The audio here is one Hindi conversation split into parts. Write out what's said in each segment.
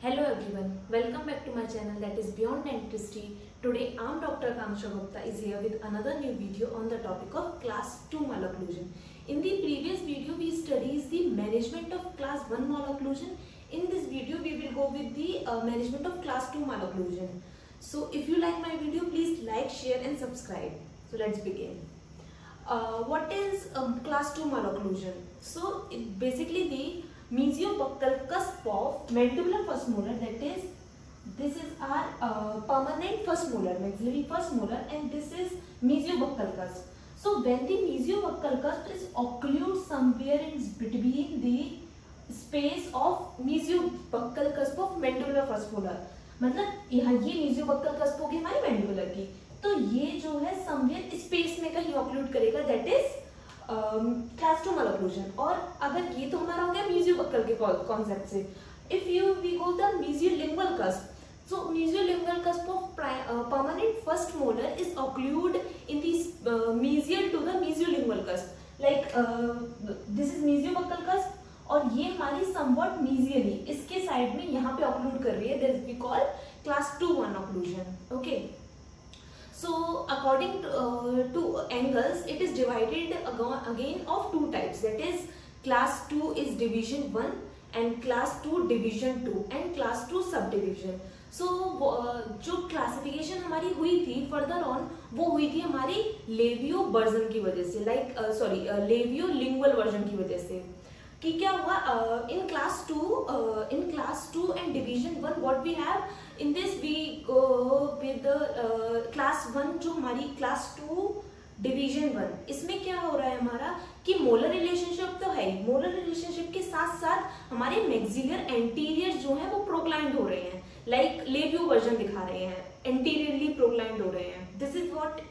Hello everyone, welcome back to my channel that is Beyond Dentistry. Today I am Dr. Kamsha Gupta is here with another new video on the topic of class 2 malocclusion. In the previous video we studied the management of class 1 malocclusion. In this video we will go with the management of class 2 malocclusion. So if you like my video, please like, share and subscribe. So let's begin. What is class 2 malocclusion? So basically the mesiobuccal cusp of mandibular first molar, that is, this is our permanent first molar, maxillary first molar, and this is mesiobuccal cusp. So when the mesiobuccal cusp is occlude somewhere in between the space of mesiobuccal cusp of mandibular first molar, मतलब यहाँ ये mesiobuccal cusp होगी हमारी mandibular की, तो ये जो है somewhere space में कहीं occlude करेगा, that is क्लास 2 malocclusion. और अगर ये तो हमारा हो गया mesiobuccal के कॉन्सेप्ट से. If we go the mesiolingual cusp, so mesiolingual cusp of permanent first molar is occlude in the mesial to the mesiolingual cusp. Like this is mesiobuccal cusp और ये हमारी somewhat mesially इसके साइड में यहाँ पे occlude कर रही है. This we call class 2-1 occlusion. Okay. So according to angles, it is divided again of two types. That is, class 2 is division 1 and class 2 division 2 and class 2 subdivision. So जो classification हमारी हुई थी further on, वो हुई थी हमारी लेवियो वर्जन की वजह से, लेवियो लिंगुअल वर्जन की वजह से. कि क्या हुआ in class 2 and division 1 what we have in this, we go with the class 1 जो हमारी class 2 division 1, इसमें क्या हो रहा है हमारा कि मोलर रिलेशनशिप तो है, मोलर रिलेशनशिप के साथ साथ हमारे मैक्सिलर एंटीरियर जो है वो प्रोक्लाइंड हो रहे हैं, लाइक लेवियो वर्जन दिखा रहे हैं, एंटीरियरली प्रोक्लाइंड हो रहे हैं. This is what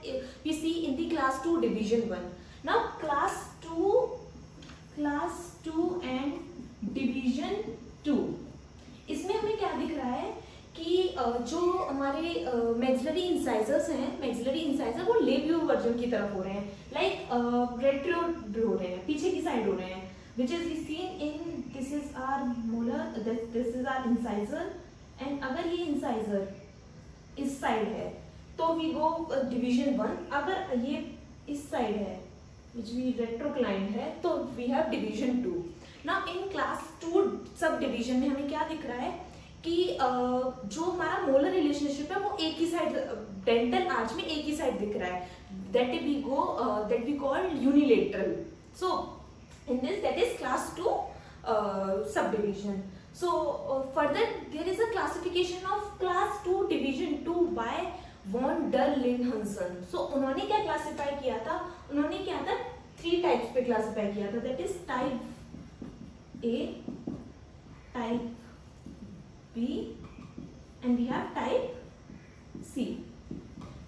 we see in the class 2 division 1. Now class 2 and division 2, इसमें हमें क्या दिख रहा है कि जो हमारे मैक्सिलरी इंसाइजर्स हैं, मैक्सिलरी इंसाइजर वो लेवियो वर्जन की तरफ हो रहे हैं, लाइक रेट्रोड हो रहे हैं, पीछे की साइड हो रहे हैं, which is seen in this is our molar, this is our incisor. And अगर ये इंसाइजर इस साइड है तो वी गो डिवीजन 1. अगर ये इस साइड है which we retroclined है तो we have division 2. Now in class 2 sub division में हमें क्या दिख रहा है कि जो हमारा मोलर रिलेशनशिप है वो एक ही साइड, डेंटल आर्च में एक ही साइड दिख रहा है, that we call unilateral. So in this, that is class 2 subdivision. So further there is a classification of class 2 division 2 by von der Lindhanson. सो उन्होंने क्या क्लासिफाई किया था, उन्होंने क्या था 3 टाइप्स पे क्लासिफाई किया था, that is type A, type B and we have type C.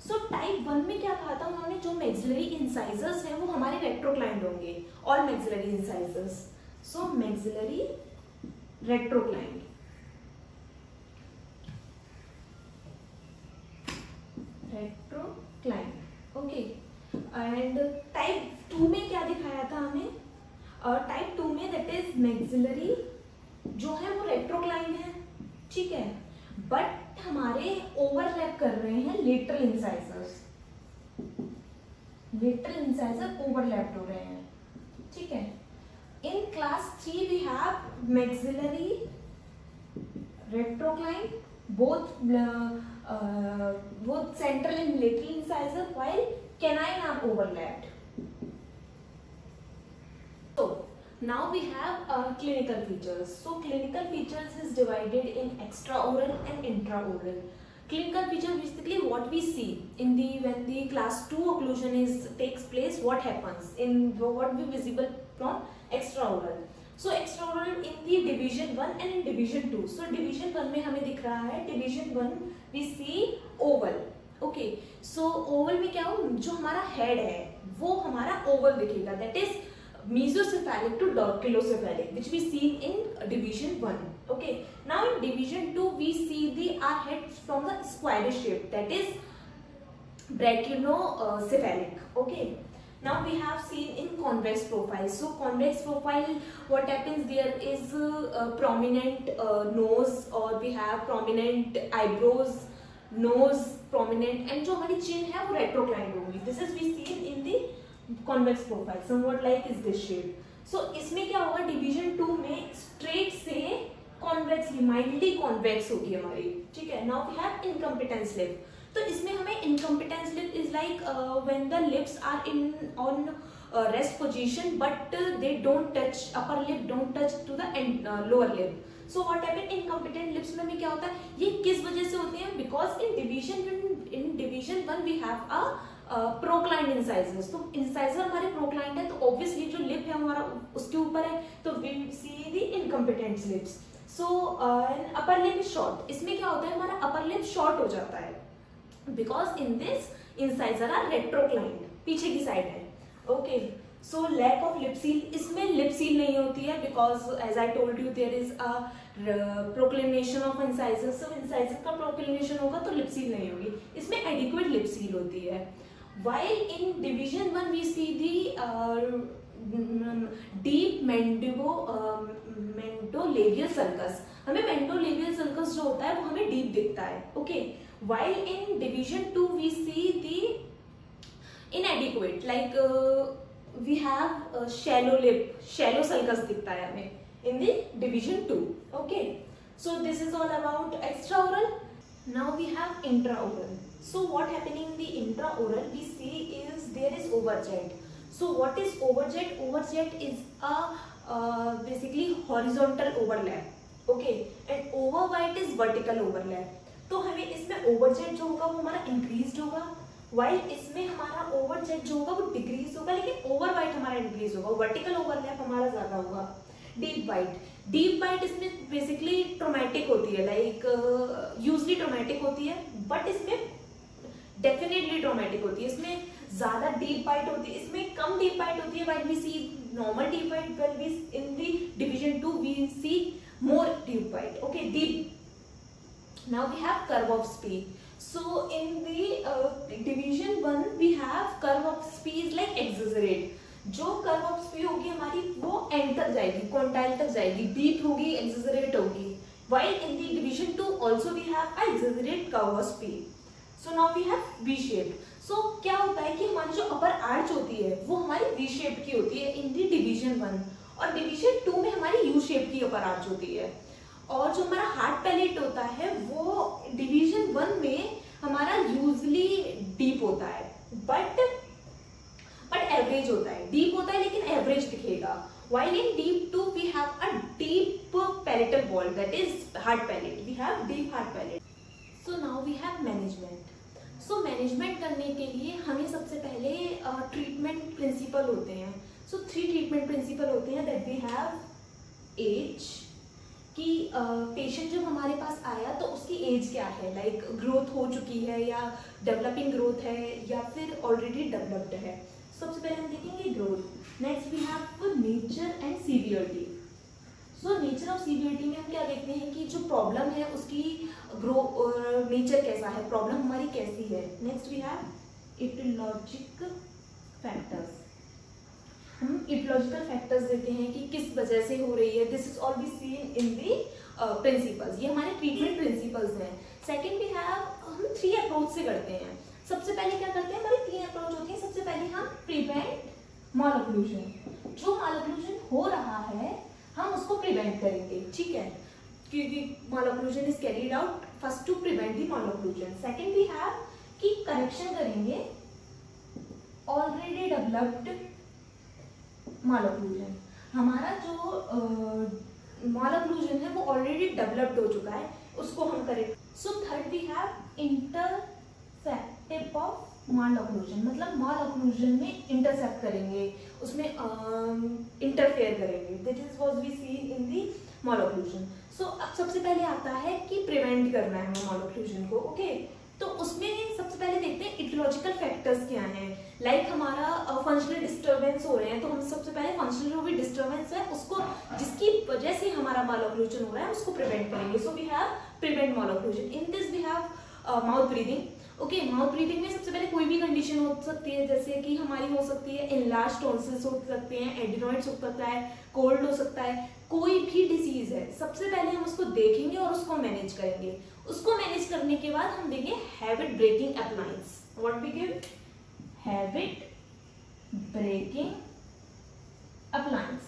So type 1 में क्या कहा था उन्होंने, जो मैक्सिलरी इंसाइजर्स हैं वो हमारे रेट्रोक्लाइंड होंगे, और maxillary incisors, so maxillary retroclined. Retroclined. Okay. And type 2 में क्या दिखाया था हमें, टाइप 2 में दैट इज मैक्सिलरी जो है वो रेट्रोक्लाइंड है, ठीक है, बट हमारे ओवरलैप कर रहे हैं lateral incisors, lateral incisor overlap हो रहे हैं, ठीक है. In class 3 we have maxillary retroclined, both central and lateral incisor, while canine are overlapped. So now we have clinical features. So clinical features is divided in extraoral and intraoral. Clinical feature basically what we see in the when the class 2 occlusion takes place, what happens in what we visible from extraoral. So extraoral in the division 1 and in division 2. So division 1 में हमें दिख रहा है, division 1 we see oval. Okay. So oval में क्या हो, जो हमारा head है वो हमारा oval दिखेगा, that is mesocephalic to dactylocephalic, which we see in division 1. Okay. Now in division 2 we see our head from the squarish shape, that is brachiocephalic. Okay. Now we have seen in convex profile. So convex profile, what happens, there is a prominent nose, or we have prominent eyebrows, nose prominent, and जो हमारी chin है वो retroclined होगी. This is we seen in the convex profile, somewhat like is this shape. So इसमें क्या होगा, division 2 में straight से convexly, mildly convex होगी हमारी, ठीक है. Now we have incompetence lip. तो इसमें हमें incompetence lip is like when the lips are in on rest position but they don't touch, upper lip don't touch to the lower lip. So what happen, incompetent lips में क्या होता है, ये किस वजह से होते हैं, because in division 1 we have a proclined incisors. तो incisor हमारे proclined है, तो obviously जो lip है हमारा उसके ऊपर है, तो we see the incompetent lips. So upper lip is short. इसमें क्या होता है, हमारा upper lip short हो जाता है because in this incisor are retroclined, पीछे की साइड है. Okay, so lack of lip seal, इसमें lip seal नहीं होती है because as I told you there is a proclination of incisor. So incisor का proclination होगा तो lip seal नहीं होगी. इसमें adequate lip seal होती है. While in division 1 we see the deep mandolabial sulcus. हमें mandolabial sulcus जो होता है वो हमें deep दिखता है. Okay. While in division 2 we see the inadequate, like we have shallow lip, shallow sulcus दिखता है हमें in the division 2. Okay, so this is all about extraoral. Now we have intraoral. So what happening in the intraoral we see is there is overjet. So what is overjet? Overjet is a basically horizontal overlap. Okay, and overbite is vertical overlap. तो हमें इसमें ओवरजेट जो होगा वो हमारा इंक्रीज होगा, वाइल इसमें हमारा ओवरजेट जो होगा वो डिक्रीज होगा, लेकिन ओवरबाइट हमारा इंक्रीज होगा. वर्टिकल ओवरलैप हमारा ज्यादा होगा. डीप बाइट इसमें बेसिकली ट्रोमेटिक होती है, लाइक यूजली ट्रोमेटिक होती है, बट इसमें डेफिनेटली ट्रोमेटिक होती है. इसमें ज्यादा डीप बाइट होती है, इसमें कम डीप बाइट होती है. While we see normal deep bite, while we in the division 2 we see more deep bite. Okay, deep. Now we have curve of spee. So in the division 1 we have curve of spee is like exaggerate. जो curve of spee होगी हमारी वो end तक जाएगी, condyle तक जाएगी, deep होगी, exaggerate होगी. While in the division 2 also we have a exaggerate curve of spee. So now we have V shaped. So क्या होता है कि हमारी जो upper arch होती है वो हमारी V shaped की होती है in the division 1, और division 2 में हमारी U shaped की upper arch होती है. और जो हमारा हार्ट पैलेट होता है वो डिवीजन 1 में हमारा यूजली डीप होता है, बट एवरेज होता है. डीप होता है लेकिन एवरेज दिखेगा. While in deep 2 we have a deep palatal wall, that is hard palate. We have deep hard palate. So now we have management. So management करने के लिए हमें सबसे पहले ट्रीटमेंट प्रिंसिपल होते हैं. सो 3 ट्रीटमेंट प्रिंसिपल होते हैं. दैट वी हैव एज, कि पेशेंट जब हमारे पास आया तो उसकी एज क्या है, लाइक ग्रोथ हो चुकी है या डेवलपिंग ग्रोथ है या फिर ऑलरेडी डेवलप्ड है. सबसे पहले हम देखेंगे growth. Next we have nature and severity. So nature और सीवियरिटी में हम क्या देखते हैं कि जो प्रॉब्लम है उसकी नेचर कैसा है, प्रॉब्लम हमारी कैसी है. Next we have etiologic factors. हम इटियोलॉजिकल फैक्टर्स देते हैं कि किस वजह से हो रही है. This is all we seen in the principles. ये हमारे ट्रीटमेंट प्रिंसिपल्स हैं. सेकंड वी हैव, हम 3 अप्रोच से करते हैं. सबसे पहले क्या करते हैं, हमारी 3 अप्रोच होती है. सबसे पहले हम प्रिवेंट मालऑक्लूजन. जो मालऑक्लूजन हो रहा है हम उसको प्रिवेंट करेंगे, ठीक है, क्योंकि malocclusion is carried out first to prevent the malocclusion. Second we have कि करेक्शन करेंगे ऑलरेडी डेवलप्ड मालऑक्लूजन. हमारा जो मालऑक्लूजन है वो ऑलरेडी डेवलप्ड हो चुका है, उसको हम करें. So third we have interceptive of malocclusion, मतलब मालऑक्लूजन में इंटरसेप्ट करेंगे, उसमें इंटरफेयर करेंगे. This is what we see in the malocclusion. So अब सबसे पहले आता है कि प्रिवेंट करना है हमें मालऑक्लूजन को. ओके, तो उसमें सबसे पहले देखते हैं इटियोलॉजिकल फैक्टर्स क्या हैं. लाइक हमारा फंक्शनल डिस्टर्बेंस हो रहे हैं, तो हम सबसे पहले फंक्शनल जो भी डिस्टर्बेंस है उसको, जिसकी वजह से हमारा मालऑक्लूजन हो रहा है, उसको प्रिवेंट करेंगे. So we have prevent malocclusion. In this we have mouth breathing. Okay, mouth breathing में सबसे पहले कोई भी कंडीशन हो सकती है, जैसे कि हमारी हो सकती है इनलार्ज टॉन्सिल्स हो सकते हैं, एडिनॉइड्स हो सकता है, कोल्ड हो सकता है, कोई भी डिसीज है। सबसे पहले हम उसको देखेंगे और उसको मैनेज करेंगे। उसको मैनेज करने के बाद हम देंगे habit breaking appliance. What we give? Habit breaking appliance.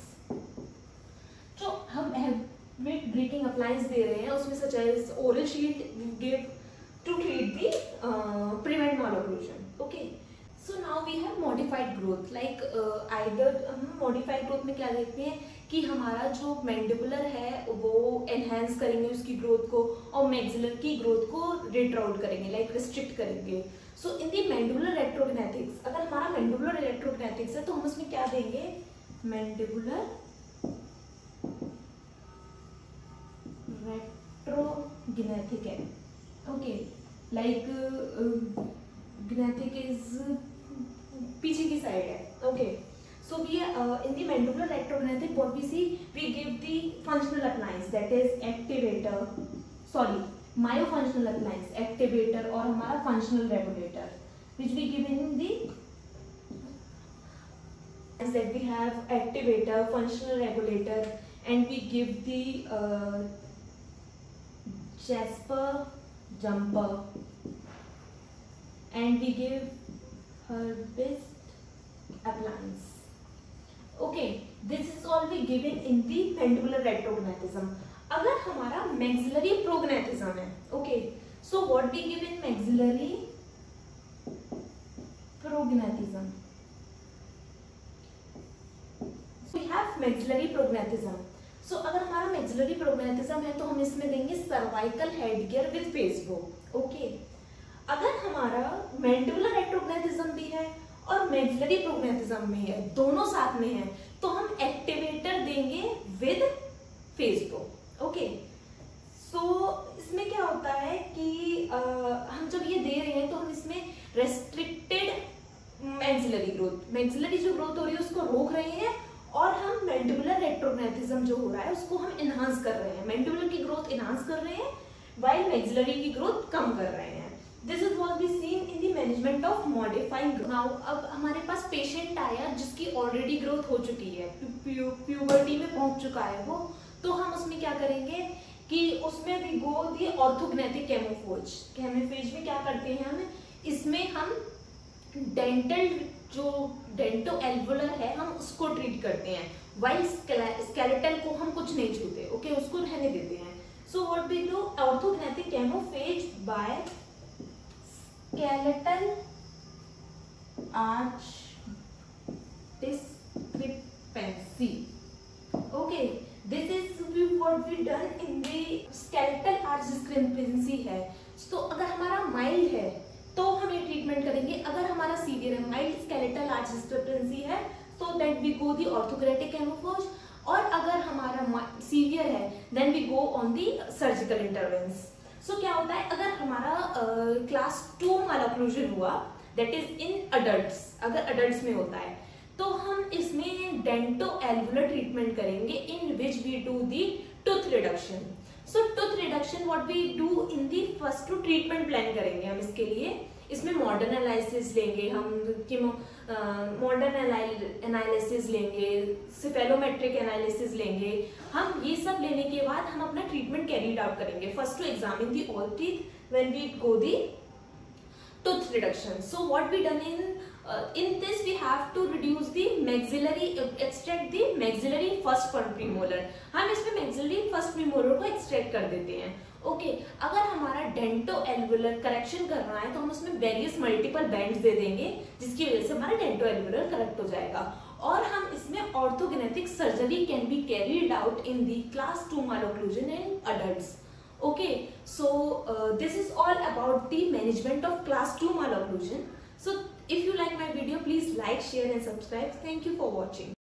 जो हम हैबिट ब्रेकिंग अप्लायंस दे रहे हैं उसमें such as oral shield give to treat the prevent malocclusion. Okay, so now we have modified growth. Like either हम modified growth में क्या देखते हैं कि हमारा जो mandibular है वो enhance करेंगे उसकी growth को, और maxillar की growth को retract करेंगे, like restrict करेंगे. So in the mandibular retrognathics, अगर हमारा mandibular retrognathics है तो हम उसमें क्या देंगे? mandibular retrognathic है. Okay, like gnathic is पीछे की साइड है. Okay, so we in the mandibular retrognathic what we see, we give the functional appliance, that is activator, myofunctional appliance, activator और हमारा functional regulator, which we give in the that we have activator, functional regulator, and we give the Jasper jumper, and we give herbist appliance. Okay, this is all we given in the mandibular retrognathism. अगर हमारा maxillary prognathism है, okay, so what we give in maxillary prognathism? We have maxillary prognathism. So अगर हमारा maxillary prognathism है तो हम इसमें देंगे cervical headgear with face bow. Okay, अगर हमारा mandibular retrognathism भी है और maxillary prognathism भी है, दोनों साथ में है, तो हम activator देंगे with face bow. Okay, so इसमें क्या होता है कि हम जब ये दे रहे हैं तो हम इसमें restricted maxillary जो ग्रोथ हो रही है उसको रोक रहे हैं, और हम मैंडिबुलर रेट्रोग्नेथिज्म जो हो रहा है उसको हम इनहांस कर रहे हैं, मैंडिबुलर की ग्रोथ इनहांस कर रहे हैं वाइल मैक्सिलरी की ग्रोथ कम कर रहे हैं. This is what we seen in the management of modifying. Now अब हमारे पास पेशेंट आया जिसकी ऑलरेडी ग्रोथ हो चुकी है, प्यूबर्टी में पहुंच चुका है वो, तो हम उसमें क्या करेंगे कि उसमें वी गो दी ऑर्थोग्नेथिक कैमोफेज. कैमोफेज में क्या करते हैं हम, इसमें हम डेंटल जो डेंटो एल्वुलर है हम उसको ट्रीट करते हैं, वाइल स्केलेटल को हम कुछ नहीं छूते. ओके, उसको रहने देते हैं. So what we do, orthognathic camouflage by skeletal arch discrepancy. Okay, this is what we done in the skeletal arch discrepancy है. तो अगर हमारा माइल्ड है तो हम ये ट्रीटमेंट करेंगे, अगर हमारा सीवियर है, माइल्ड स्केलेटल आर्च डिस्क्रिपेंसी है, so that we go the orthognatic camouflage, और अगर हमारा सीवियर है then we go on the surgical interventions. So क्या होता है, अगर हमारा क्लास 2 malocclusion हुआ, that is in adults, अगर adults में होता है तो हम इसमें डेंटो एल्वुलर ट्रीटमेंट करेंगे in which we do the tooth reduction. So tooth reduction what we do in the first to treatment plan करेंगे हम इसके लिए. इसमें मॉडर्न एनालिसिस लेंगे हम, मॉडर्न एनालिसिस लेंगे, सिफेलोमेट्रिक एनालिसिस लेंगे हम. ये सब लेने के बाद हम अपना ट्रीटमेंट कैरीड आउट करेंगे. First to examine the all teeth when we go the tooth reduction. So what we done in this we have to reduce the maxillary, extract the maxillary first premolar. हम इसमें maxillary first premolar को extract कर देते हैं. ओके, अगर हमारा डेंटो एल्वुलर करेक्शन कर रहा है तो हम उसमें वेरियस मल्टीपल बैंड्स दे देंगे जिसकी वजह से हमारा डेंटो एल्वुलर करेक्ट हो जाएगा. और हम इसमें orthognathic surgery can be carried out in the class 2 malocclusion in adults. Okay, so this is all about the management of class 2 malocclusion. So if you like my video, please like, share and subscribe. Thank you for watching.